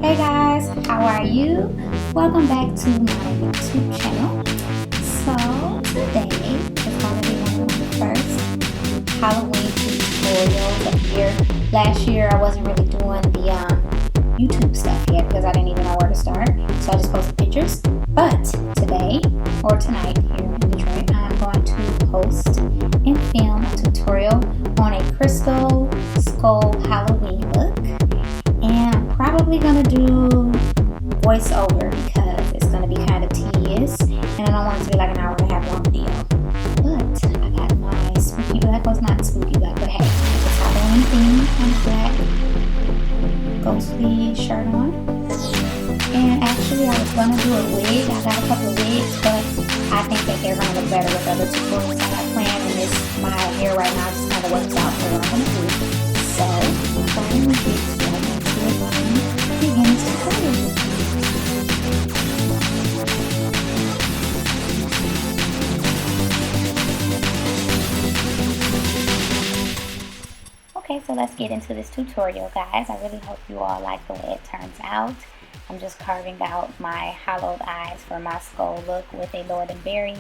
Hey guys, how are you? Welcome back to my YouTube channel. So today is going to be one of my first Halloween tutorials of the year. Last year I wasn't really doing the YouTube stuff yet because I didn't even know where to start. So I just posted pictures. But today or tonight here in Detroit, I'm going to post and film a tutorial on a crystal skull Halloween look. And I'm probably going to do voiceover because it's going to be kind of tedious. And I don't want it to be like an hour and a half long video. But I got my spooky black, well it's not spooky black, but hey, it's Halloween theme on black ghostly shirt on. And actually I was going to do a wig. I got a couple of wigs, but I think that they're going to look better with other tutorials I have planned. And this, my hair right now just kind of works out for what I'm going to do. So, starting with this, I'm going to begin this tutorial. Okay, so let's get into this tutorial, guys. I really hope you all like the way it turns out. I'm just carving out my hollowed eyes for my skull look with a Lord & Berry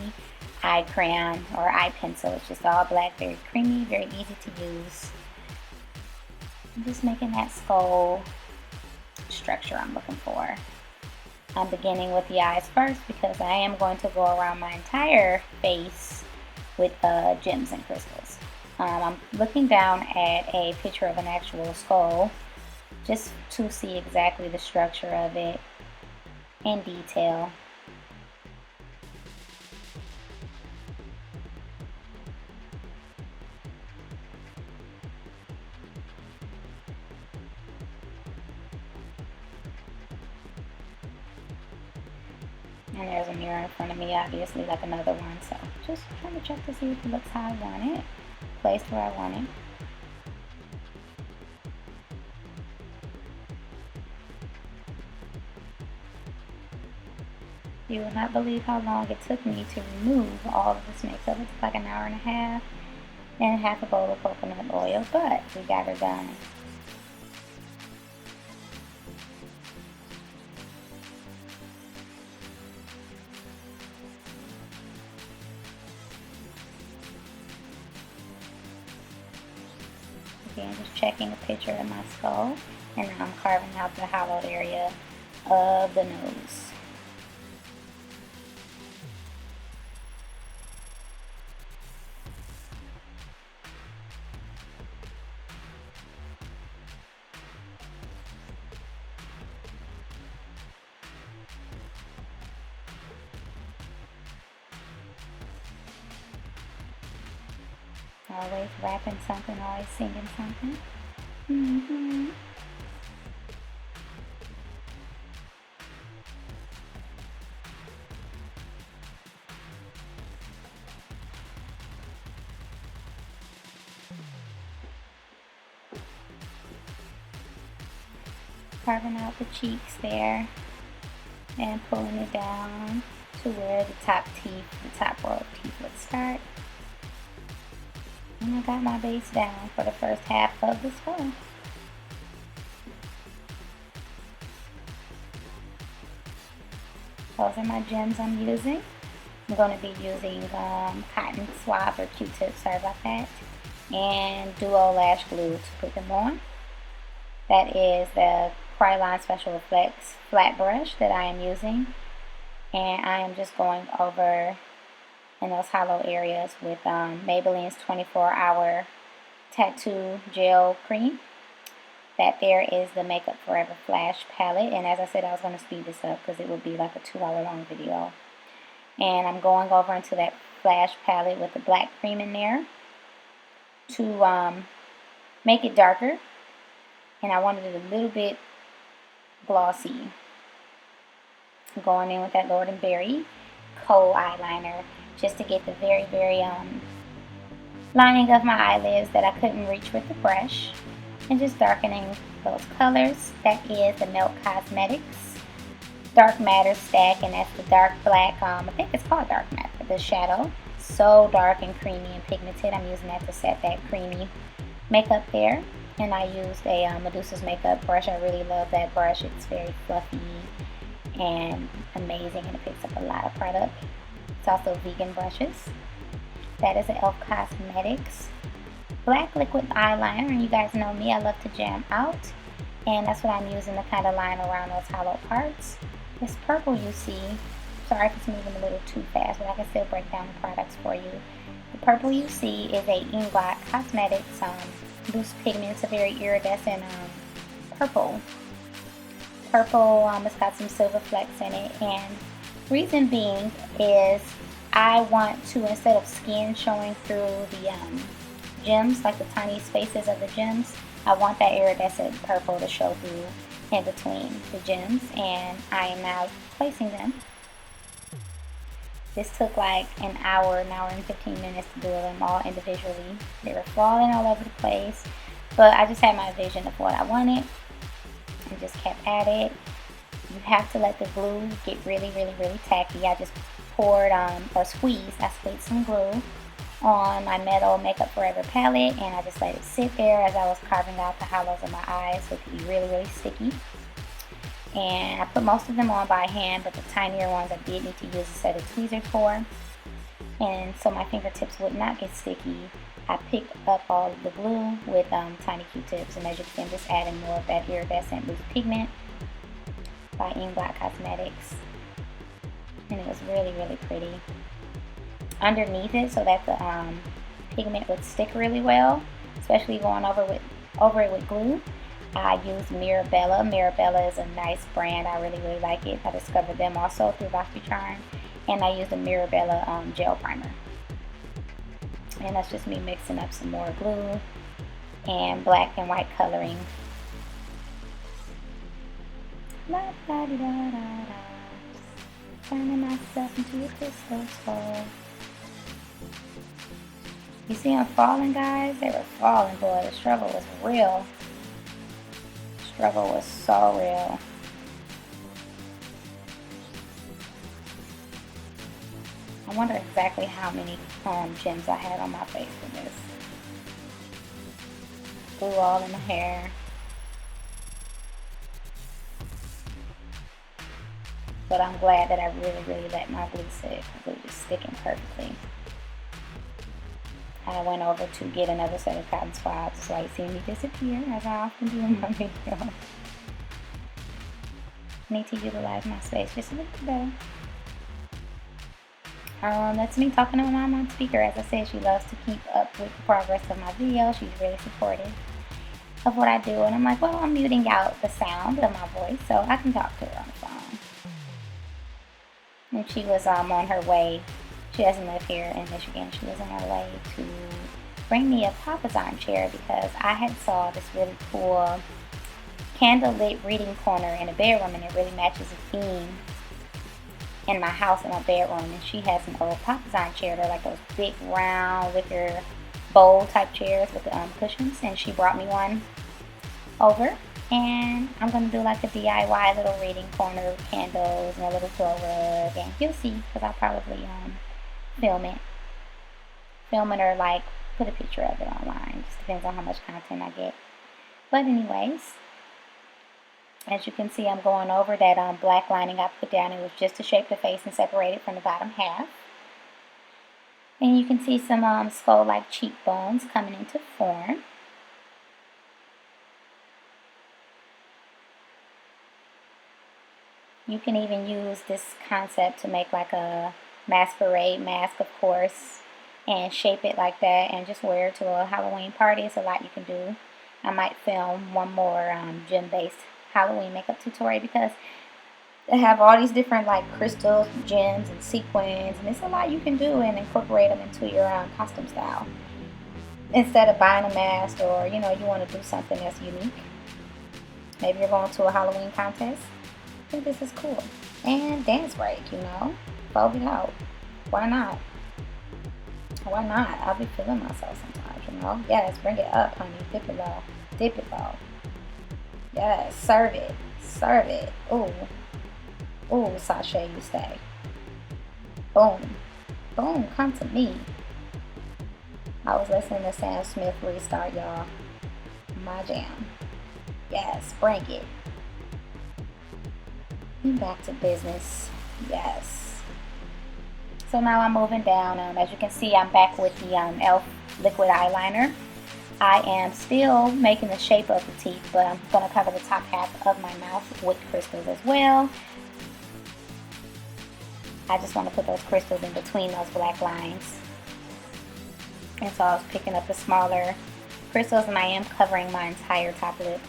eye crayon or eye pencil. It's just all black, very creamy, very easy to use. I'm just making that skull structure I'm looking for. I'm beginning with the eyes first because I am going to go around my entire face with gems and crystals. I'm looking down at a picture of an actual skull just to see exactly the structure of it in detail. And there's a mirror in front of me, obviously, like another one. So just trying to check to see if it looks how I want it, placed where I want it. You will not believe how long it took me to remove all of this makeup. It took like an hour and a half a bowl of coconut oil, but we got her done. Again, just checking a picture of my skull, and now I'm carving out the hollowed area of the nose. Always rapping something, always singing something. Carving out the cheeks there and pulling it down to where the top row of teeth would start. And I got my base down for the first half of the skull. Those are my gems I'm using. I'm going to be using cotton swab or Q-tip, sorry about that, and Duo Lash Glue to put them on. That is the Krylon Special Effects flat brush that I am using. And I am just going over in those hollow areas with Maybelline's 24-hour tattoo gel cream. That there is the Makeup Forever Flash palette, and as I said, I was going to speed this up because it would be like a 2-hour long video. And I'm going over into that Flash palette with the black cream in there to make it darker, and I wanted it a little bit glossy. I'm going in with that Lord & Berry kohl eyeliner just to get the very lining of my eyelids that I couldn't reach with the brush, and just darkening those colors. That is the Milk Cosmetics Dark Matter Stack, and that's the dark black, I think it's called Dark Matter, the shadow. So dark and creamy and pigmented. I'm using that to set that creamy makeup there. And I used a Medusa's makeup brush. I really love that brush. It's very fluffy and amazing, and it picks up a lot of product. It's also vegan brushes. That is an e.l.f. Cosmetics black liquid eyeliner, and you guys know me, I love to jam out, and that's what I'm using to kind of line around those hollow parts. This purple you see, sorry if it's moving a little too fast, but I can still break down the products for you. The purple you see is a Inglot Cosmetics loose pigment. It's a very iridescent purple. It's got some silver flecks in it, and reason being is I want to, instead of skin showing through the gems, like the tiny spaces of the gems, I want that iridescent purple to show through in between the gems, and I am now placing them. This took like an hour and 15 minutes to do them all individually. They were falling all over the place, but I just had my vision of what I wanted and just kept at it. You have to let the glue get really tacky. I just poured or squeezed some glue on my metal Makeup Forever palette, and I just let it sit there as I was carving out the hollows of my eyes so it could be really sticky. And I put most of them on by hand, but the tinier ones I did need to use a set of tweezers for, and so my fingertips would not get sticky. I picked up all of the glue with tiny Q-tips, and as you can see, I'm just adding more of that iridescent loose pigment by Inglot Cosmetics, and it was really pretty. Underneath it, so that the pigment would stick really well, especially going over it with glue, I used Mirabella. Mirabella is a nice brand. I really like it. I discovered them also through BoxyCharm, and I used the Mirabella gel primer. And that's just me mixing up some more glue and black and white coloring. La da da da da. Turning myself into a crystal skull. You see them falling, guys? They were falling, boy. The struggle was real. The struggle was so real. I wonder exactly how many gems I had on my face for this. Glue all in my hair. But I'm glad that I really let my glue sit. The glue just sticking perfectly. I went over to get another set of cotton swabs so I see me disappear, as I often do in my videos. Need to utilize my space just a little bit better. That's me talking to my mom on speaker. As I said, she loves to keep up with the progress of my videos. She's really supportive of what I do, and I'm like, well, I'm muting out the sound of my voice so I can talk to her on the phone. And she was on her way. She doesn't live here in Michigan. She was on her way to bring me a Papa's armchair because I had saw this really cool candlelit reading corner in a bedroom, and it really matches the theme in my house, in my bedroom. And she has an old Papa's armchair. They're like those big round wicker bowl type chairs with the cushions, and she brought me one over, and I'm going to do like a DIY little reading corner with candles and a little throw rug, and you'll see, because I'll probably film it or like put a picture of it online. Just depends on how much content I get. But anyways, as you can see, I'm going over that black lining I put down. It was just to shape the face and separate it from the bottom half. And you can see some skull-like cheekbones coming into form. You can even use this concept to make like a masquerade mask, of course, and shape it like that and just wear it to a Halloween party. It's a lot you can do. I might film one more gem-based Halloween makeup tutorial because they have all these different like crystals, gems, and sequins, and it's a lot you can do and incorporate them into your costume style. Instead of buying a mask, or you want to do something that's unique. Maybe you're going to a Halloween contest. I think this is cool. And dance break, vogue it out. Why not? Why not? I'll be feeling myself sometimes, Yes, bring it up, honey. Dip it low. Dip it low. Yes, serve it. Serve it. Ooh. Ooh, sachet, you stay. Boom. Boom, come to me. I was listening to Sam Smith Restart, y'all. my jam. Yes, bring it. Back to business. Yes. So now I'm moving down. As you can see, I'm back with the e.l.f. liquid eyeliner. I am still making the shape of the teeth, but I'm going to cover the top half of my mouth with crystals as well. I just want to put those crystals in between those black lines. And so I was picking up the smaller crystals, and I am covering my entire top lip,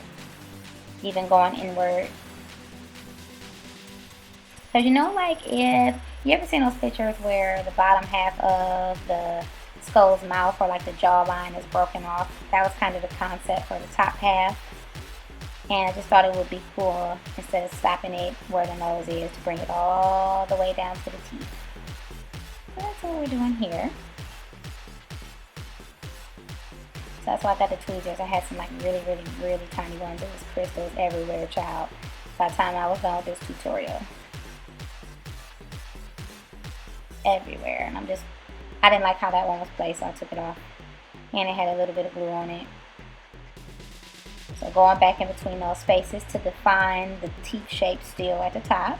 even going inward. So you know, like, if you ever seen those pictures where the bottom half of the skull's mouth or like the jawline is broken off? That was kind of the concept for the top half. And I just thought it would be cool, instead of stopping it where the nose is, to bring it all the way down to the teeth. So that's what we're doing here. So that's why I got the tweezers. I had some like really tiny ones. It was crystals everywhere, child, by the time I was done with this tutorial. Everywhere. And I didn't like how that one was placed, so I took it off. And it had a little bit of glue on it. So going back in between those spaces to define the teeth shape still at the top.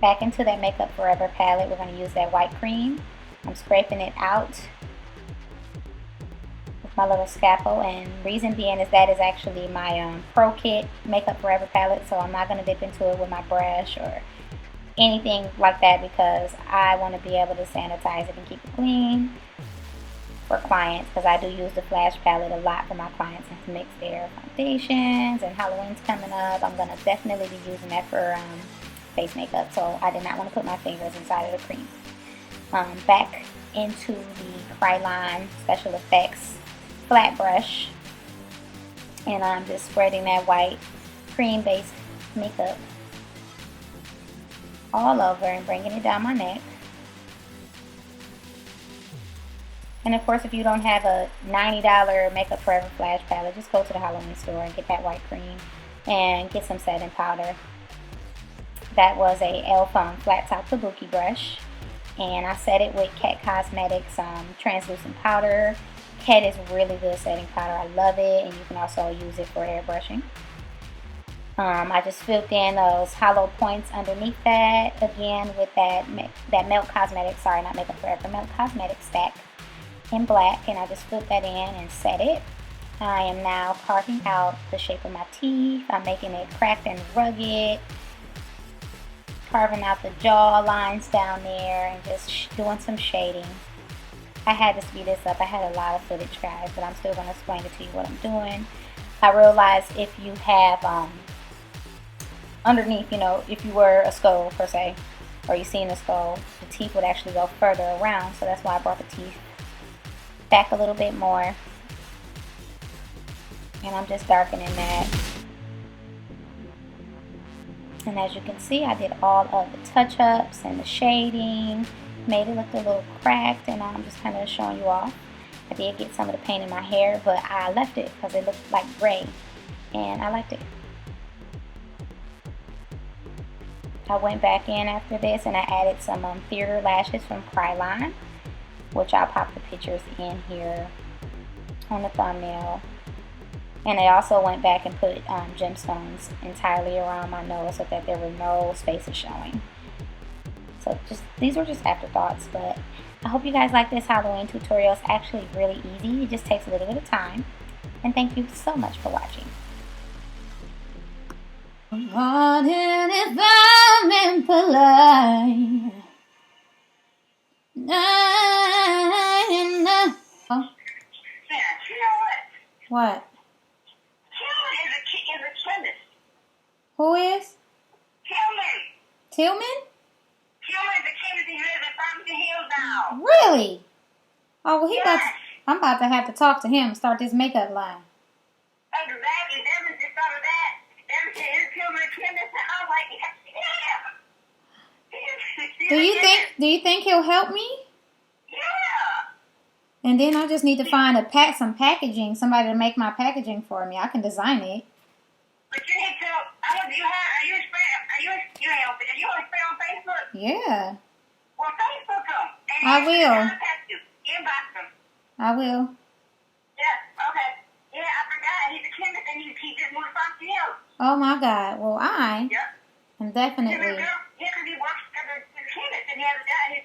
Back into that Makeup Forever palette, we're going to use that white cream. I'm scraping it out with my little scalpel, and reason being is that is actually my Pro Kit Makeup Forever palette, so I'm not going to dip into it with my brush or anything like that, because I want to be able to sanitize it and keep it clean for clients, because I do use the Flash palette a lot for my clients and to mix their foundations, and Halloween's coming up. I'm going to definitely be using that for face makeup, so I did not want to put my fingers inside of the cream. Back into the Krylon Special Effects flat brush, and I'm just spreading that white cream based makeup all over and bringing it down my neck. And of course, if you don't have a $90 Makeup Forever Flash palette, just go to the Halloween store and get that white cream and get some setting powder. That was a e.l.f. flat top kabuki brush, and I set it with Kat Cosmetics translucent powder. Kat is really good setting powder. I love it, and you can also use it for airbrushing. I just filled in those hollow points underneath that, again with that Melt Cosmetics, sorry, not Makeup Forever, Melt Cosmetics stack in black, and I just filled that in and set it. I am now carving out the shape of my teeth. I'm making it cracked and rugged, carving out the jaw lines down there, and just doing some shading. I had to speed this up. I had a lot of footage, guys, but I'm still going to explain it to you what I'm doing. I realized if you have underneath, you know, if you were a skull per se, or you seen a skull, the teeth would actually go further around, so that's why I brought the teeth back a little bit more. And I'm just darkening that. And as you can see, I did all of the touch-ups and the shading, made it look a little cracked, and I'm just kind of showing you off. I did get some of the paint in my hair, but I left it because it looked like gray, and I liked it. I went back in after this and I added some theater lashes from Krylon, which I'll pop the pictures in here on the thumbnail. And I also went back and put gemstones entirely around my nose so that there were no spaces showing. So these were just afterthoughts, but I hope you guys like this Halloween tutorial. It's actually really easy. It just takes a little bit of time. And thank you so much for watching. What if I'm impolite? Oh. Yeah, you know what? What? Tillman is a chemist. Who is? Tillman. Tillman? Tillman is a chemist. He lives in Farmington Hills now. Really? Oh, well, Yes. I'm about to have to talk to him and start this makeup line. Exactly. Devin just thought of that. Devin said, is Tillman a chemist? And I'm like, yeah. Do you think he'll help me? Yeah. And then I just need to find some packaging, somebody to make my packaging for me. I can design it. But you need to, are you on Facebook? Yeah. Well, Facebook them. I will. Contact you. Inbox I will. Yeah, okay. Yeah, I forgot. He's a chemist and he just moved from him. Oh my God. Well, I Yep. am Him and definitely. girl, yeah, because he works as a chemist and he has a